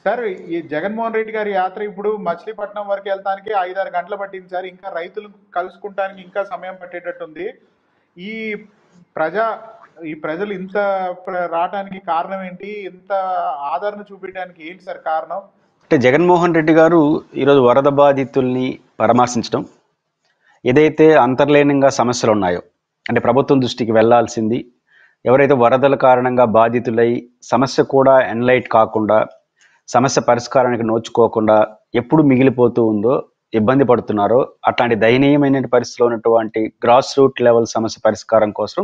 Sir ఈ జగన్మోహన్ రెడ్డి గారి యాత్ర ఇప్పుడు మచిలీపట్నం వరకు వెళ్తానికి 5-6 గంటలు పట్టింది సార్. ఇంకా రైతులు కలుసుకుంటానికి ఇంకా సమయం పట్టేటట్టుంది. ఈ ప్రజా ఈ ప్రజలు ఇంత రావడానికి కారణం ఏంటి? ఇంత ఆదరణ చూపించడానికి ఏంటి సార్ కారణం? అంటే జగన్మోహన్ రెడ్డి గారు ఈరోజు వరద బాధితుల్ని పరామర్శించడం, ఏదైతే అంతర్లీనంగా సమస్యలు ఉన్నాయో, అంటే ప్రభుత్వం దృష్టికి వెళ్లాల్సింది, ఎవరైతే వరదల కారణంగా బాధితులై సమస్య కూడా ఎన్లైట్ కాకుండా, సమస్య పరిష్కారానికి నోచుకోకుండా ఎప్పుడు మిగిలిపోతూ ఉందో, ఇబ్బంది పడుతున్నారో, అట్లాంటి దయనీయమైన పరిస్థితిలో ఉన్నటువంటి గ్రాస్ రూట్ లెవెల్ సమస్య పరిష్కారం కోసం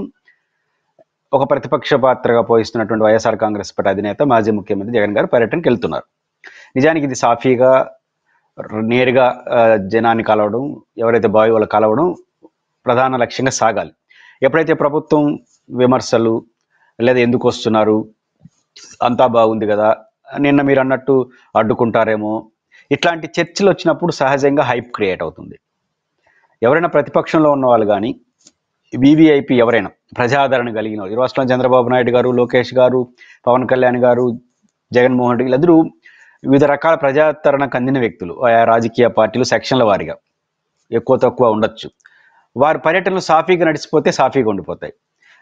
ఒక ప్రతిపక్ష పాత్రగా పోయిస్తున్నటువంటి వైఎస్ఆర్ కాంగ్రెస్ పార్టీ అధినేత మాజీ ముఖ్యమంత్రి జగన్ గారు పర్యటనకి వెళ్తున్నారు. నిజానికి ఇది సాఫీగా నేరుగా జనాన్ని కలవడం, ఎవరైతే బావి వాళ్ళు కలవడం ప్రధాన లక్ష్యంగా సాగాలి. ఎప్పుడైతే ప్రభుత్వం విమర్శలు లేదా ఎందుకు వస్తున్నారు, అంతా బాగుంది కదా, నిన్న మీరు అన్నట్టు అడ్డుకుంటారేమో, ఇట్లాంటి చర్చలు వచ్చినప్పుడు సహజంగా హైప్ క్రియేట్ అవుతుంది. ఎవరైనా ప్రతిపక్షంలో ఉన్న వాళ్ళు కానీ వివిఐపి ఎవరైనా ప్రజాదరణ కలిగిన వాళ్ళు, ఈ రాష్ట్రంలో చంద్రబాబు నాయుడు గారు, లోకేష్ గారు, పవన్ కళ్యాణ్ గారు, జగన్మోహన్ రెడ్డి వీళ్ళందరూ వివిధ రకాల ప్రజాదరణకు అందిన వ్యక్తులు. ఆయా రాజకీయ పార్టీలు సెక్షన్ల వారిగా ఎక్కువ తక్కువ ఉండొచ్చు. వారి పర్యటనలు సాఫీగా నడిచిపోతే సాఫీగా ఉండిపోతాయి.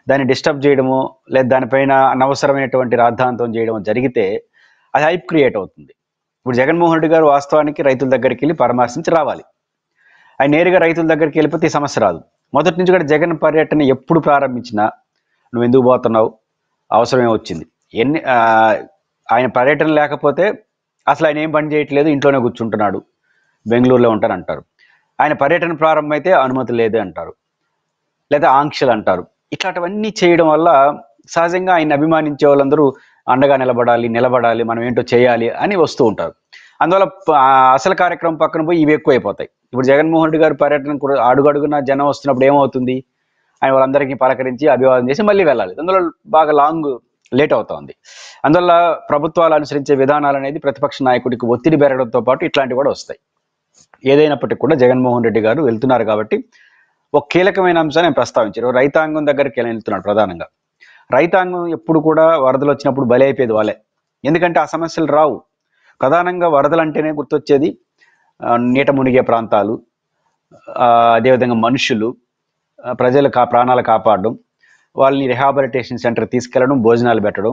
దాన్ని డిస్టర్బ్ చేయడమో లేదా దానిపైన అనవసరమైనటువంటి రాద్ధాంతం చేయడమో జరిగితే అది హైప్ క్రియేట్ అవుతుంది. ఇప్పుడు జగన్మోహన్ రెడ్డి గారు వాస్తవానికి రైతుల దగ్గరికి వెళ్ళి పరామర్శించి రావాలి. ఆయన నేరుగా రైతుల దగ్గరికి వెళ్ళిపోతే ఈ సమస్య రాదు. మొదటి నుంచి కూడా జగన్ పర్యటన ఎప్పుడు ప్రారంభించినా నువ్వు ఎందుకు పోతున్నావు, అవసరమే వచ్చింది, ఆయన పర్యటన లేకపోతే అసలు ఆయన ఏం పని చేయట్లేదు, ఇంట్లోనే కూర్చుంటున్నాడు, బెంగళూరులో ఉంటారంటారు. ఆయన పర్యటన ప్రారంభమైతే అనుమతి లేదే అంటారు, లేదా ఆంక్షలు అంటారు. ఇట్లాంటివన్నీ చేయడం వల్ల సహజంగా ఆయన అభిమానించే వాళ్ళందరూ అండగా నిలబడాలి, మనం ఏంటో చేయాలి అని వస్తూ ఉంటారు. అందువల్ల అసలు కార్యక్రమం పక్కన పోయి ఇవి ఎక్కువైపోతాయి. ఇప్పుడు జగన్మోహన్ రెడ్డి గారి పర్యటన అడుగడుగున జనం వస్తున్నప్పుడు ఏమవుతుంది, ఆయన వాళ్ళందరికీ పలకరించి అభివాదం చేసి మళ్ళీ వెళ్ళాలి. అందులో బాగా లేట్ అవుతుంది. అందువల్ల ప్రభుత్వాలు అనుసరించే విధానాలు అనేది ప్రతిపక్ష నాయకుడికి ఒత్తిడి పెరగడంతో పాటు ఇట్లాంటివి కూడా వస్తాయి. ఏదైనప్పటికీ కూడా జగన్మోహన్ రెడ్డి గారు వెళ్తున్నారు కాబట్టి ఒక కీలకమైన అంశాన్ని నేను ప్రస్తావించారు. రైతాంగం దగ్గరికి వెళ్తున్నాడు. ప్రధానంగా రైతాంగం ఎప్పుడు కూడా వరదలు వచ్చినప్పుడు బలి అయిపోయేది వాళ్ళే. ఎందుకంటే ఆ సమస్యలు రావు. ప్రధానంగా వరదలు అంటేనే గుర్తొచ్చేది నీట మునిగే ప్రాంతాలు, అదేవిధంగా మనుషులు, ప్రజల ప్రాణాలు కాపాడడం, వాళ్ళని రిహాబిలిటేషన్ సెంటర్ తీసుకెళ్లడం, భోజనాలు పెట్టడం,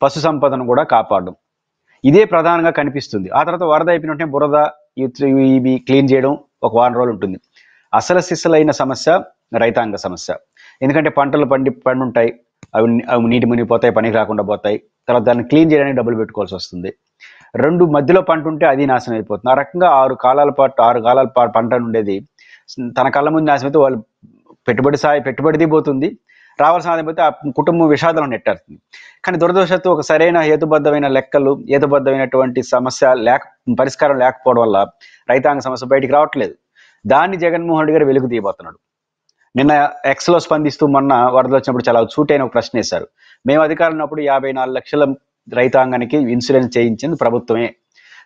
పశు సంపదను కూడా కాపాడడం, ఇదే ప్రధానంగా కనిపిస్తుంది. ఆ తర్వాత వరద అయిపోయిన బురద ఇవి క్లీన్ చేయడం ఒక వారం రోజులు ఉంటుంది. అసలు సిసలైన సమస్య రైతాంగ సమస్య. ఎందుకంటే పంటలు పండుంటాయి, అవి నీటి మునిగిపోతాయి, పనికి రాకుండా పోతాయి. తర్వాత దాన్ని క్లీన్ చేయడానికి డబ్బులు పెట్టుకోవాల్సి వస్తుంది. రెండు మధ్యలో పంట ఉంటే అది నాశనం అయిపోతుంది. ఆ రకంగా 6 కాలాల పాటు పంట ఉండేది తన కళ్ళ ముందు నాశనం అయితే వాళ్ళు పెట్టుబడిది పోతుంది, రావాల్సిన ఆదాయం పోతే ఆ కుటుంబం విషాదం నెట్టేస్తుంది. కానీ దురదృష్టత్తు ఒక సరైన హేతుబద్ధమైనటువంటి సమస్య పరిష్కారం లేకపోవడం వల్ల రైతాంగ సమస్య బయటికి రావట్లేదు. దాన్ని జగన్మోహన్ రెడ్డి గారు వెలుగు తీయబోతున్నాడు. నిన్న ఎక్స్లో స్పందిస్తూ మొన్న వరదలు వచ్చినప్పుడు చాలా సూటైన ఒక ప్రశ్న వేశారు. మేము అధికారంలో ఉన్నప్పుడు 54 లక్షల రైతాంగానికి ఇన్సూరెన్స్ చేయించింది ప్రభుత్వమే.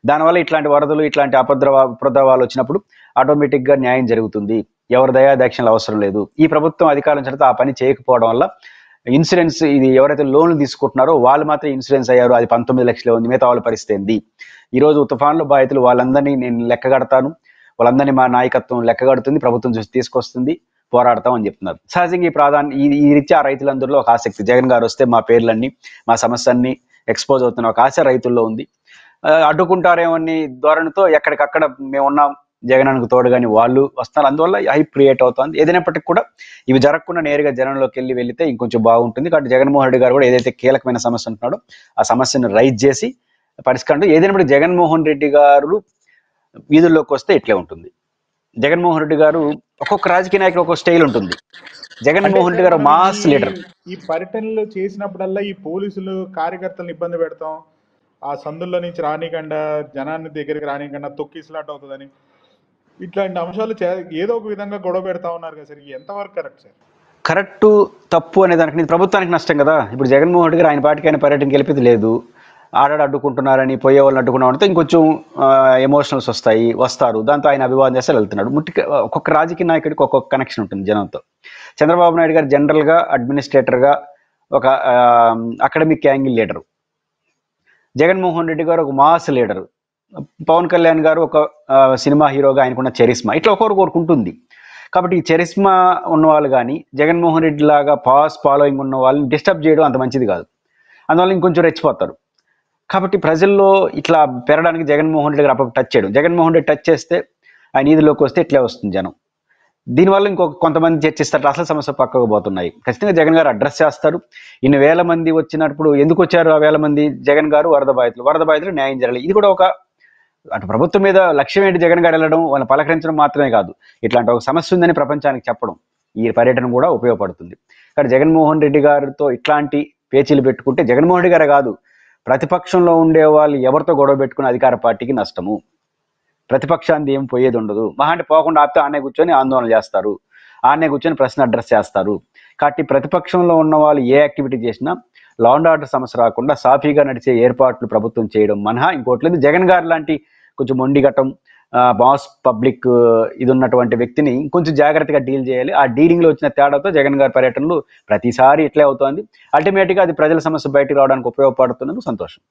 దానివల్ల ఇట్లాంటి వరదలు, ఇట్లాంటి ఉపద్రవాలు వచ్చినప్పుడు ఆటోమేటిక్గా న్యాయం జరుగుతుంది, ఎవరి దయాదాక్షిణ్యాలు అవసరం లేదు. ఈ ప్రభుత్వం అధికారం చేత ఆ పని చేయకపోవడం వల్ల ఇన్సూరెన్స్, ఇది ఎవరైతే లోన్లు తీసుకుంటున్నారో వాళ్ళు మాత్రం ఇన్సూరెన్స్ అయ్యారు, అది 19 లక్షలే ఉంది, మిగతా వాళ్ళ పరిస్థితి ఏంది? ఈరోజు తుఫాన్లో బాధితులు వాళ్ళందరినీ నేను లెక్కగడతాను, వాళ్ళందరినీ మా నాయకత్వం లెక్కగడుతుంది, ప్రభుత్వం చూసి తీసుకొస్తుంది, పోరాడతాం అని చెప్తున్నారు. సహజంగా ఈ రీత్యా రైతులందరిలో ఒక ఆసక్తి, జగన్ గారు వస్తే మా పేర్లన్నీ, మా సమస్యన్ని ఎక్స్పోజ్ అవుతున్న ఒక ఆశ రైతుల్లో ఉంది. అడ్డుకుంటారేమని ధోరణితో ఎక్కడికక్కడ మేమున్నాం, జగన్కు తోడుగాని వాళ్ళు వస్తున్నారు. అందువల్ల హైప్ క్రియేట్ అవుతుంది. ఏదైనప్పటికీ కూడా ఇవి జరగకుండా నేరుగా జనంలోకి వెళితే ఇంకొంచెం బాగుంటుంది. కాబట్టి జగన్మోహన్ రెడ్డి గారు కూడా ఏదైతే కీలకమైన సమస్య ఉంటున్నాడో ఆ సమస్యను రైజ్ చేసి పరిష్కారం, ఏదైనప్పటికీ జగన్మోహన్ రెడ్డి గారు వీధుల్లోకి వస్తే ఇట్లే ఉంటుంది. జగన్మోహన్ రెడ్డి గారు ఒక్కొక్క రాజకీయ నాయకుడు ఒక్కొక్క స్టైల్ ఉంటుంది. జగన్మోహన్ రెడ్డి గారు మాస్ లీడర్. ఈ పర్యటనలు చేసినప్పుడల్లా ఈ పోలీసులు కార్యకర్తలను ఇబ్బంది పెడతాం, ఆ సందుల్లో నుంచి రానికుండా, జనాన్ని దగ్గరికి రానికుండా తొక్కిసలాట అవుతుందని ఇట్లాంటి అంశాలు ఏదో ఒక విధంగా గొడవ పెడతా ఉన్నారు కదా సార్. ఎంతవరకు కరెక్ట్ సార్? కరెక్ట్ తప్పు అనే దానికి ప్రభుత్వానికి నష్టం కదా. ఇప్పుడు జగన్మోహన్ రెడ్డి గారు ఆయన పార్టీకి ఆయన పర్యటనకి వెళ్ళిపోతే లేదు, అడ్డుకుంటున్నారని, పోయే వాళ్ళని అడ్డుకున్నామంటే ఇంకొంచెం ఎమోషనల్స్ వస్తారు. దాంతో ఆయన అభివాదం చేస్తే వెళ్తున్నాడు. ఒక్కొక్క రాజకీయ నాయకుడికి ఒక్కొక్క కనెక్షన్ ఉంటుంది జనంతో. చంద్రబాబు నాయుడు గారు జనరల్గా అడ్మినిస్ట్రేటర్గా ఒక academic angle leader. Jaganmohan Reddy గారు ఒక మాస్ లీడర్, పవన్ కళ్యాణ్ గారు ఒక సినిమా హీరోగా ఆయనకున్న చరిస్మా, ఇట్లా ఒకరికి ఉంటుంది. కాబట్టి ఈ చరిస్మా ఉన్న వాళ్ళు కానీ జగన్మోహన్ రెడ్డి లాగా ఫాలోయింగ్ ఉన్న వాళ్ళని డిస్టర్బ్ చేయడం అంత మంచిది కాదు. అందువల్ల ఇంకొంచెం రెచ్చిపోతారు. కాబట్టి ప్రజల్లో ఇట్లా పెరగడానికి జగన్మోహన్ రెడ్డి గారు అప్పుడు టచ్ చేయడం, జగన్మోహన్ రెడ్డి టచ్ చేస్తే ఆయన ఈదిలోకి వస్తే ఇట్లే వస్తుంది జనం. దీనివల్ల కొంతమంది చర్చిస్తారు, అసలు సమస్య పక్కకు పోతున్నాయి. ఖచ్చితంగా జగన్ గారు అడ్రస్ చేస్తారు. ఇన్ని వేల మంది వచ్చినప్పుడు ఎందుకు వచ్చారు ఆ వేల మంది? జగన్ గారు వరద బాధితులు న్యాయం జరగాలి. ఇది కూడా ఒక అటు ప్రభుత్వం మీద లక్ష్యం ఏంటి? జగన్ గారు వెళ్ళడం, వాళ్ళని పలకరించడం మాత్రమే కాదు, ఇట్లాంటి ఒక సమస్య ఉందని ప్రపంచానికి చెప్పడం ఈ పర్యటన కూడా ఉపయోగపడుతుంది. కానీ జగన్మోహన్ రెడ్డి గారితో ఇట్లాంటి పేచీలు పెట్టుకుంటే జగన్మోహన్ రెడ్డి గారే కాదు, ప్రతిపక్షంలో ఉండే వాళ్ళు ఎవరితో గొడవ పెట్టుకున్న అధికార పార్టీకి నష్టము. ప్రతిపక్షాన్ని ఏం పోయేది ఉండదు. మహా అంటే పోకుండా ఆపితే ఆనే కూర్చొని ఆందోళన చేస్తారు, ఆనే కూర్చొని ప్రశ్న అడ్రస్ చేస్తారు. కాబట్టి ప్రతిపక్షంలో ఉన్న వాళ్ళు ఏ యాక్టివిటీ చేసినా లా అండ్ ఆర్డర్ సమస్య రాకుండా సాఫీగా నడిచే ఏర్పాట్లు ప్రభుత్వం చేయడం మనహా ఇంకోటి లేదు. జగన్ గారు లాంటి కొంచెం మొండిగటం బాస్ పబ్లిక్ ఇది ఉన్నటువంటి వ్యక్తిని కొంచెం జాగ్రత్తగా డీల్ చేయాలి. ఆ డీలింగ్లో వచ్చిన తేడాతో జగన్ గారి పర్యటనలు ప్రతిసారి ఇట్లే అవుతోంది. అల్టిమేట్గా అది ప్రజల సమస్య బయటకు రావడానికి ఉపయోగపడుతున్నందుకు సంతోషం.